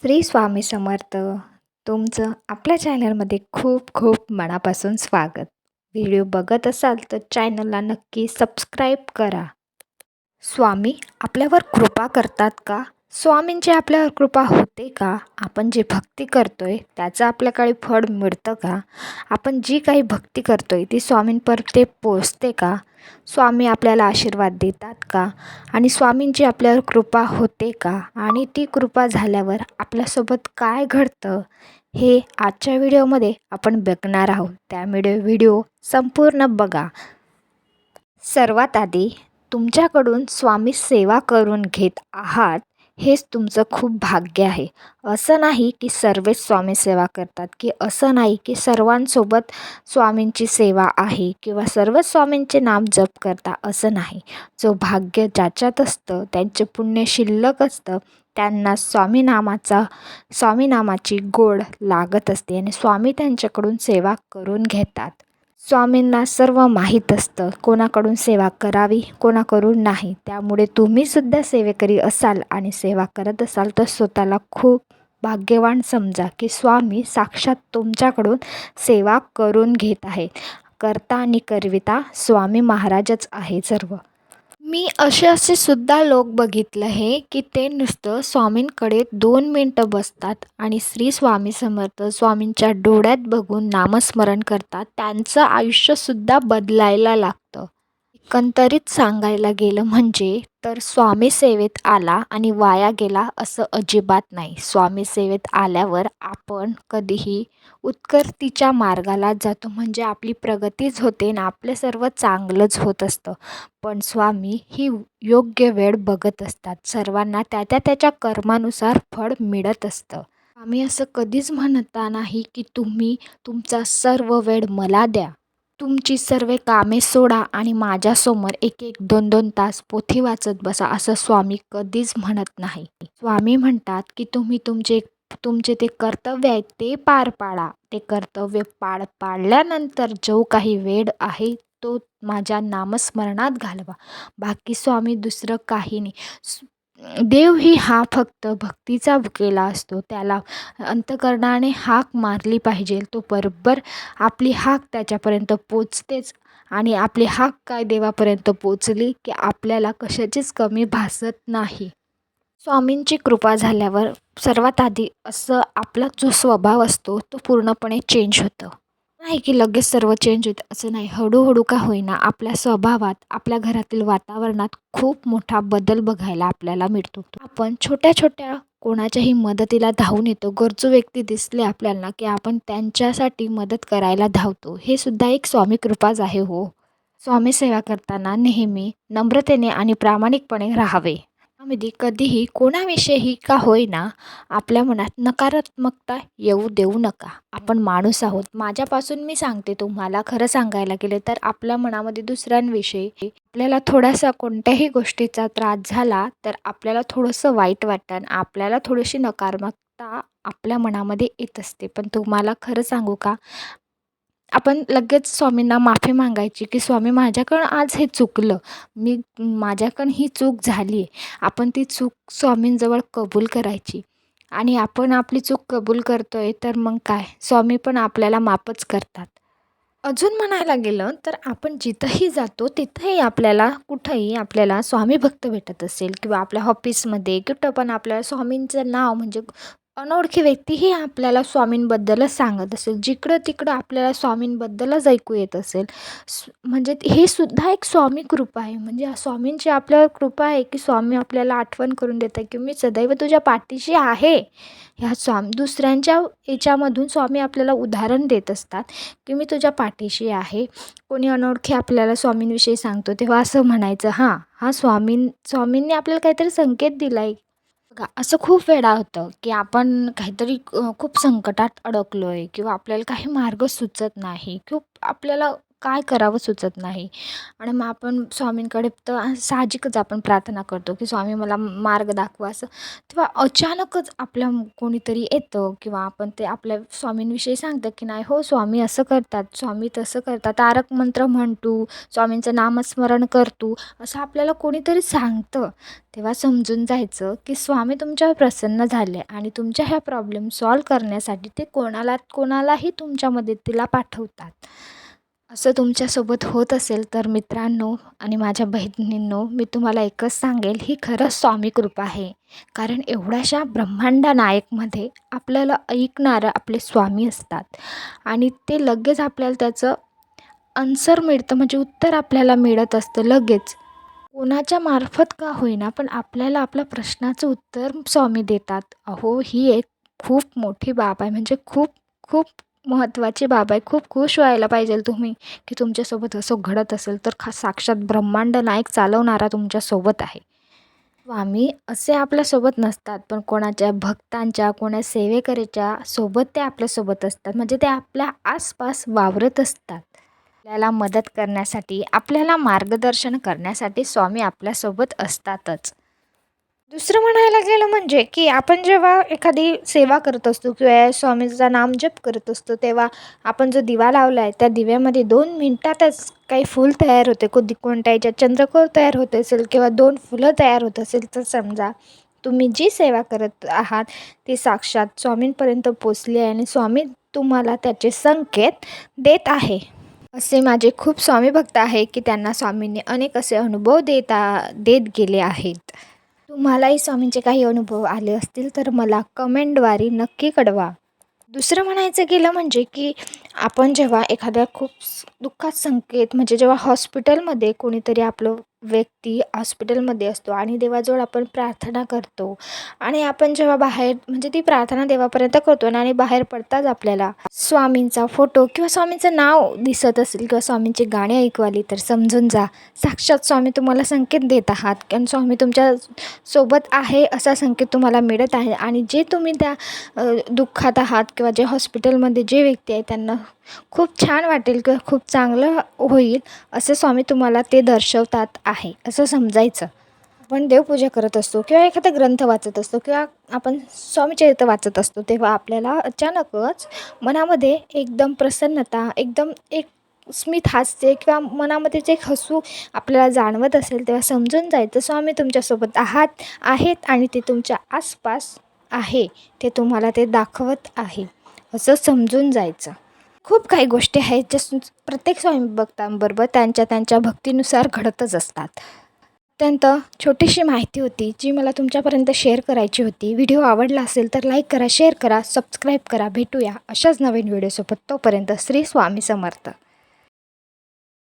श्री स्वामी समर्थ. तुमचं आपल्या चॅनलमध्ये खूप खूप मनापासून स्वागत. व्हिडिओ बघत असाल तर चॅनलला नक्की सबस्क्राईब करा. स्वामी आपल्यावर कृपा करतात का? स्वामींची आपल्यावर कृपा होते का? आपण जी भक्ती करतोय त्याचं आपल्याकडे फळ मिळतं का? आपण जी काही भक्ती करतोय ती स्वामींपर्यंत ते पोचते का? स्वामी आपल्याला आशीर्वाद देतात का? आणि स्वामींची आपल्यावर कृपा होते का? आणि ती कृपा झाल्यावर आपल्यासोबत काय घडतं हे आजच्या व्हिडिओमध्ये आपण बघणार आहोत. त्यामुळे व्हिडिओ संपूर्ण बघा. सर्वात आधी तुमच्याकडून स्वामी सेवा करून घेत आहात हेच तुमचं खूप भाग्य आहे. असं नाही की सर्वच स्वामी सेवा करतात, की असं नाही की सर्वांसोबत स्वामींची सेवा आहे किंवा सर्वच स्वामींचे नाम जप करता, असं नाही. जो भाग्य ज्याच्यात असतं त्यांचे पुण्य शिल्लक असतं त्यांना स्वामी नामाची गोड लागत असते आणि स्वामी त्यांच्याकडून सेवा करून घेतात. स्वामींना सर्व माहीत असतं कोणाकडून सेवा करावी कोणाकडून नाही. त्यामुळे तुम्हीसुद्धा सेवेकरी असाल आणि सेवा करत असाल तर स्वतःला खूप भाग्यवान समजा की स्वामी साक्षात तुमच्याकडून सेवा करून घेत आहेत. करता आणि करविता स्वामी महाराजच आहे सर्व. मी असे सुद्धा लोक बघितलं आहे की ते नुसतं स्वामींकडे 2 मिनटं बसतात आणि श्री स्वामी समर्थ स्वामींच्या डोळ्यात बघून नामस्मरण करतात. त्यांचं आयुष्यसुद्धा बदलायला लागतं. एकंदरीत सांगायला गेलं म्हणजे तर स्वामी सेवेत आला आणि वाया गेला असं अजिबात नाही. स्वामी सेवेत आल्यावर आपण कधीही उत्कर्तीच्या मार्गाला जातो, म्हणजे आपली प्रगतीच होते आणि आपलं सर्व चांगलंच होत असतं. पण स्वामी ही योग्य वेळ बघत असतात. सर्वांना त्याच्या कर्मानुसार फळ मिळत असतं. आम्ही असं कधीच म्हणता नाही की तुम्ही तुमचा सर्व वेळ मला द्या, तुमची सर्व कामे सोडा आणि माझ्यासमोर 1-1, 2-2 तास पोथी वाचत बसा, असं स्वामी कधीच म्हणत नाही. स्वामी म्हणतात की तुम्ही तुमचे ते कर्तव्य आहे ते पार पाडा. ते कर्तव्य पाडल्यानंतर जो काही वेळ आहे तो माझ्या नामस्मरणात घालवा. बाकी स्वामी दुसरं काही नाही. देव ही हा फक्त भक्तीचा भुकेला असतो. त्याला अंतःकरणाने हाक मारली पाहिजे, तो बरोबर आपली हाक त्याच्यापर्यंत पोचतेच. आणि आपली हाक काय देवापर्यंत पोचली की आपल्याला कशाचीच कमी भासत नाही. स्वामींची कृपा झाल्यावर सर्वात आधी असं आपला जो स्वभाव असतो तो पूर्णपणे चेंज होतो. नाही की लगेच सर्व चेंज होतं असं नाही. हळूहळू का होईना आपल्या स्वभावात, आपल्या घरातील वातावरणात खूप मोठा बदल बघायला आपल्याला मिळतो. आपण छोट्या छोट्या कोणाच्याही मदतीला धावून येतो. गरजू व्यक्ती दिसले आपल्याला की आपण त्यांच्यासाठी मदत करायला धावतो. हे सुद्धा एक स्वामी कृपाच आहे हो. स्वामी सेवा करताना नेहमी नम्रतेने आणि प्रामाणिकपणे राहावे. त्यामध्ये कधीही कोणाविषयीही का होईना आपल्या मनात नकारात्मकता येऊ देऊ नका. आपण माणूस आहोत. माझ्यापासून मी सांगते तुम्हाला, खरं सांगायला गेले तर आपल्या मनामध्ये दुसऱ्यांविषयी आपल्याला थोडासा कोणत्याही गोष्टीचा त्रास झाला तर आपल्याला थोडंसं वाईट वाटतं आणि आपल्याला थोडीशी नकारात्मकता आपल्या मनामध्ये येत असते. पण तुम्हाला खरं सांगू का, आपण लगेच स्वामींना माफी मागायची की स्वामी माझ्याकडं आज हे चुकलं, माझ्याकडून ही चूक झाली आहे. आपण ती चूक स्वामींजवळ कबूल करायची आणि आपण आपली चूक कबूल करतोय तर मग काय, स्वामी पण आपल्याला माफच करतात. अजून म्हणायला गेलं तर आपण जिथंही जातो तिथंही आपल्याला कुठंही आपल्याला स्वामी भक्त भेटत असेल किंवा आपल्या ऑफिसमध्ये कुठं पण आपल्याला स्वामींचं नाव म्हणजे अनोळखी व्यक्तीही आपल्याला स्वामींबद्दलच सांगत असेल. जिकडं तिकडं आपल्याला स्वामींबद्दलच ऐकू येत असेल. म्हणजे हे सुद्धा एक स्वामी कृपा आहे. म्हणजे स्वामींची आपल्यावर कृपा आहे की स्वामी आपल्याला आठवण करून देतात की मी सदैव तुझ्या पाठीशी आहे. ह्या दुसऱ्यांच्या याच्यामधून स्वामी आपल्याला उदाहरण देत असतात की मी तुझ्या पाठीशी आहे. कोणी अनोळखी आपल्याला स्वामींविषयी सांगतो तेव्हा असं म्हणायचं, हां हां स्वामींनी आपल्याला काहीतरी संकेत दिला आहे. बघा असं खूप वेळा होतं की आपण काहीतरी खूप संकटात अडकलो आहे किंवा आपल्याला काही मार्ग सुचत नाही, खूप आपल्याला काय करावं सुचत नाही. आणि मग आपण स्वामींकडे तर साहजिकच आपण प्रार्थना करतो की स्वामी मला मार्ग दाखवा असं. तेव्हा अचानकच आपल्या कोणीतरी येतं किंवा आपण ते आपल्या स्वामींविषयी सांगतं की नाही हो स्वामी असं करतात, स्वामी तसं करतात, तारक मंत्र म्हणतो, स्वामींचं नामस्मरण करतो, असं आपल्याला कोणीतरी सांगतं. तेव्हा समजून जायचं की स्वामी तुमच्यावर प्रसन्न झाले आणि तुमच्या ह्या प्रॉब्लेम सॉल्व करण्यासाठी ते कोणालाही तुमच्या मदतीला पाठवतात. असं तुमच्यासोबत होत असेल तर मित्रांनो आणि माझ्या बहिणींनो, मी तुम्हाला एकच सांगेल, ही खरंच स्वामी कृपा आहे. कारण एवढ्याशा ब्रह्मांड नायकमध्ये आपल्याला ऐकणारं आपले स्वामी असतात आणि ते लगेच आपल्याला त्याचं आन्सर मिळतं, म्हणजे उत्तर आपल्याला मिळत असतं लगेच. कोणाच्या मार्फत का होईना, पण आपल्याला आपल्या प्रश्नाचं उत्तर स्वामी देतात. अहो, ही एक खूप मोठी बाब आहे, म्हणजे खूप खूप महत्त्वाची बाब आहे. खूप खुश व्हायला पाहिजे तुम्ही, की तुमच्यासोबत असं घडत असेल तर साक्षात ब्रह्मांड नायक चालवणारा तुमच्यासोबत आहे. स्वामी असे आपल्यासोबत नसतात, पण कोणाच्या भक्तांच्या, कोणा सेवेकरीच्या सोबत ते आपल्यासोबत असतात. म्हणजे ते आपल्या आसपास वावरत असतात. आपल्याला मदत करण्यासाठी, आपल्याला मार्गदर्शन करण्यासाठी स्वामी आपल्यासोबत असतातच. दुसरं म्हणायला गेलं म्हणजे की आपण जेव्हा एखादी सेवा करत असतो किंवा स्वामीचा नामजप करत असतो, तेव्हा आपण जो दिवा लावला आहे त्या दिव्यामध्ये 2 मिनिटातच काही फूल तयार होते, कोणत्या ह्याच्यात चंद्रकोर तयार होत असेल किंवा 2 फुलं तयार होत असेल, तर समजा तुम्ही जी सेवा करत आहात ती साक्षात स्वामींपर्यंत पोचली आहे आणि स्वामी तुम्हाला त्याचे संकेत देत आहे. असे माझे खूप स्वामी भक्त आहे की त्यांना स्वामींनी अनेक असे अनुभव देत गेले आहेत. तुम्हालाही स्वामींचे काही अनुभव आले असतील तर मला कमेंटद्वारे नक्की कळवा. दुसरं म्हणायचं गेलं म्हणजे की आपण जेव्हा एखाद्या खूप दुःखात संकेत, म्हणजे जेव्हा हॉस्पिटलमध्ये कोणीतरी आपलं व्यक्ती हॉस्पिटलमध्ये असतो आणि देवाजवळ आपण प्रार्थना करतो आणि आपण जेव्हा बाहेर, म्हणजे ती प्रार्थना देवापर्यंत करतो आणि बाहेर पडताच आपल्याला स्वामींचा फोटो किंवा स्वामींचं नाव दिसत असेल किंवा स्वामींची गाणी ऐकू आली, तर समजून जा साक्षात स्वामी तुम्हाला संकेत देत आहात, कारण स्वामी तुमच्या सोबत आहे असा संकेत तुम्हाला मिळत आहे. आणि जे तुम्ही त्या दुःखात आहात किंवा जे हॉस्पिटलमध्ये जे व्यक्ती आहे त्यांना खूप छान वाटेल किंवा खूप चांगलं होईल असं स्वामी तुम्हाला ते दर्शवतात आहे असं समजायचं. आपण देवपूजा करत असतो किंवा एखादा ग्रंथ वाचत असतो किंवा आपण स्वामीचरित्र वाचत असतो, तेव्हा आपल्याला अचानकच मनामध्ये एकदम प्रसन्नता, एकदम एक स्मित हास्य किंवा मनामध्ये जे एक हसू आपल्याला जाणवत असेल, तेव्हा समजून जायचं स्वामी तुमच्यासोबत आहेत आणि ते तुमच्या आसपास आहे, ते तुम्हाला ते दाखवत आहे असं समजून जायचं. खूप काही गोष्टी आहेत ज्या प्रत्येक स्वामी भक्तांबरोबर त्यांच्या भक्तीनुसार घडतच असतात. अत्यंत छोटीशी माहिती होती जी मला तुमच्यापर्यंत शेअर करायची होती. व्हिडिओ आवडला असेल तर लाईक करा, शेअर करा, सबस्क्राईब करा. भेटूया अशाच नवीन व्हिडिओसोबत. तोपर्यंत श्री स्वामी समर्थ.